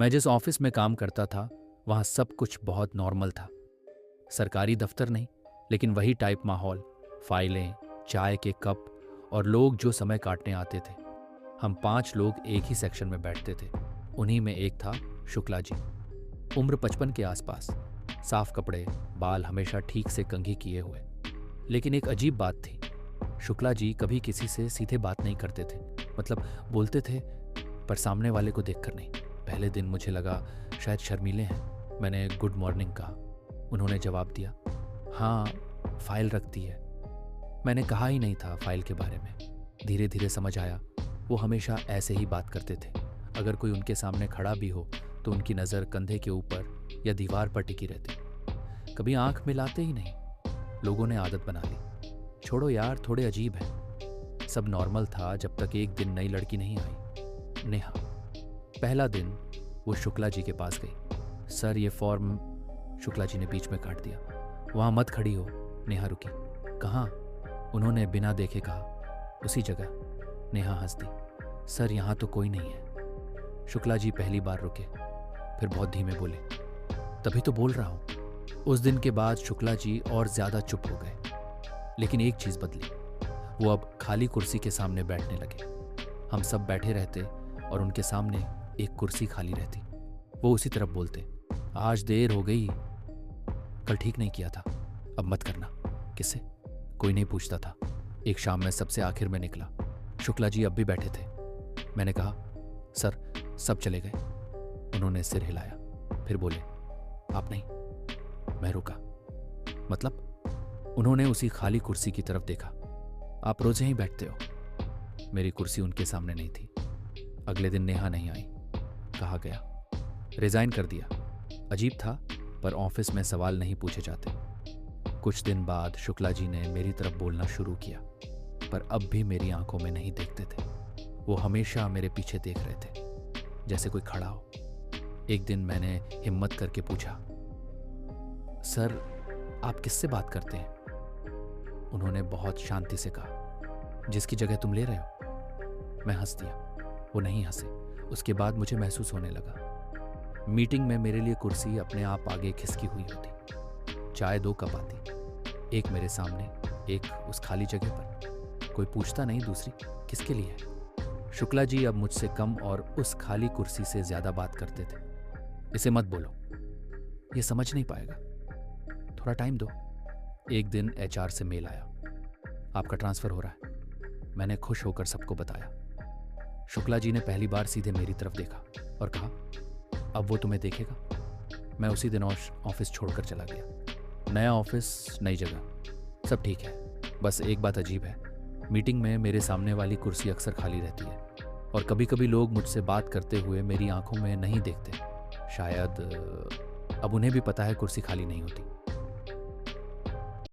मैं जिस ऑफिस में काम करता था वहाँ सब कुछ बहुत नॉर्मल था। सरकारी दफ्तर नहीं, लेकिन वही टाइप माहौल, फाइलें, चाय के कप और लोग जो समय काटने आते थे। हम 5 लोग एक ही सेक्शन में बैठते थे। उन्हीं में एक था शुक्ला जी। उम्र 55 के आसपास, साफ कपड़े, बाल हमेशा ठीक से कंघी किए हुए। लेकिन एक अजीब बात थी, शुक्ला जी कभी किसी से सीधे बात नहीं करते थे। मतलब बोलते थे पर सामने वाले को देखकर नहीं। पहले दिन मुझे लगा शायद शर्मीले हैं। मैंने गुड मॉर्निंग कहा। उन्होंने जवाब दिया, हाँ फाइल रखती है। मैंने कहा ही नहीं था फाइल के बारे में। धीरे धीरे समझ आया, वो हमेशा ऐसे ही बात करते थे। अगर कोई उनके सामने खड़ा भी हो तो उनकी नज़र कंधे के ऊपर या दीवार पर टिकी रहती, कभी आंख मिलाते ही नहीं। लोगों ने आदत बना ली। छोड़ो यार, थोड़े अजीब है। सब नॉर्मल था जब तक एक दिन नई लड़की नहीं आई, नेहा। पहला दिन वो शुक्ला जी के पास गई। सर ये फॉर्म, शुक्ला जी ने बीच में काट दिया। वहाँ मत खड़ी हो। नेहा रुकी। कहाँ? उन्होंने बिना देखे कहा, उसी जगह। नेहा हंस दी। सर यहाँ तो कोई नहीं है। शुक्ला जी पहली बार रुके, फिर बहुत धीमे बोले, तभी तो बोल रहा हूँ। उस दिन के बाद शुक्ला जी और ज्यादा चुप हो गए। लेकिन एक चीज बदली, वो अब खाली कुर्सी के सामने बैठने लगे। हम सब बैठे रहते और उनके सामने एक कुर्सी खाली रहती। वो उसी तरफ बोलते, आज देर हो गई, कल ठीक नहीं किया था, अब मत करना। किससे? कोई नहीं पूछता था। एक शाम में सबसे आखिर में निकला। शुक्ला जी अब भी बैठे थे। मैंने कहा, सर सब चले गए। उन्होंने सिर हिलाया, फिर बोले, आप नहीं। मैं रुका। मतलब? उन्होंने उसी खाली कुर्सी की तरफ देखा। आप रोज यहीं बैठते हो? मेरी कुर्सी उनके सामने नहीं थी। अगले दिन नेहा नहीं आई। कहा गया, रिजाइन कर दिया। अजीब था, पर ऑफिस में सवाल नहीं पूछे जाते। कुछ दिन बाद शुक्ला जी ने मेरी तरफ बोलना शुरू किया, पर अब भी मेरी आंखों में नहीं देखते थे। वो हमेशा मेरे पीछे देख रहे थे, जैसे कोई खड़ा हो। एक दिन मैंने हिम्मत करके पूछा, सर आप किससे बात करते हैं? उन्होंने बहुत शांति से कहा, जिसकी जगह तुम ले रहे हो। मैं हंस दिया। वो नहीं हंसे। उसके बाद मुझे महसूस होने लगा, मीटिंग में मेरे लिए कुर्सी अपने आप आगे खिसकी हुई होती। चाय 2 कप आती, एक मेरे सामने, एक उस खाली जगह पर। कोई पूछता नहीं दूसरी किसके लिए है। शुक्ला जी अब मुझसे कम और उस खाली कुर्सी से ज्यादा बात करते थे। इसे मत बोलो, ये समझ नहीं पाएगा, थोड़ा टाइम दो। एक दिन एचआर से मेल आया, आपका ट्रांसफर हो रहा है। मैंने खुश होकर सबको बताया। शुक्ला जी ने पहली बार सीधे मेरी तरफ देखा और कहा, अब वो तुम्हें देखेगा। मैं उसी दिन ऑफिस छोड़कर चला गया। नया ऑफिस, नई जगह, सब ठीक है। बस एक बात अजीब है, मीटिंग में मेरे सामने वाली कुर्सी अक्सर खाली रहती है और कभी कभी लोग मुझसे बात करते हुए मेरी आंखों में नहीं देखते। शायद अब उन्हें भी पता है कुर्सी खाली नहीं होती।